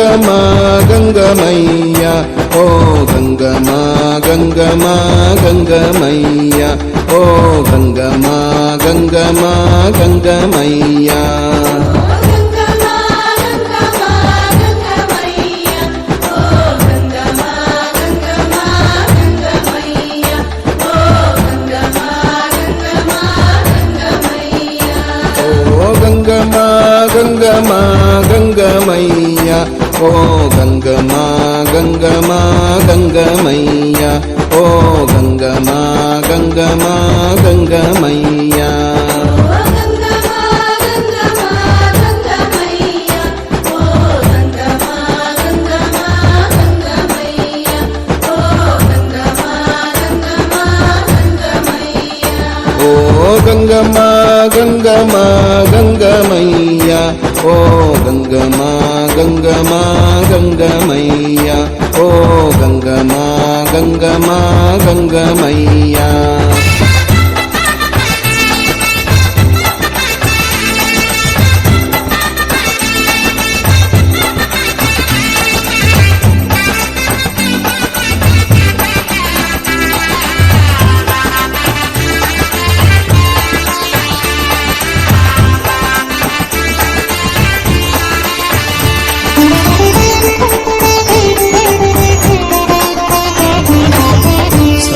గంగమా గంగమయ్య ఓ గంగమా గంగమా గంగమయ్య ఓ గంగమా గంగమా గంగమయ్య గంగమా గంగమా గంగమయ్య ఓ గంగమా గంగమా గంగమయ్య ఓ గంగమా గంగమా గంగమయ్య గంగమా గంగమా గంగమయ్య ఓ గంగమా గంగమా గంగమయ్య ఓ గంగమా గంగమా గంగమయ్య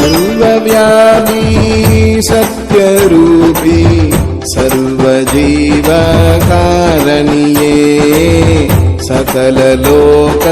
सर्वव्यापी सत्यरूपी सर्वजीवकारणिये सकललोकव्यापिनि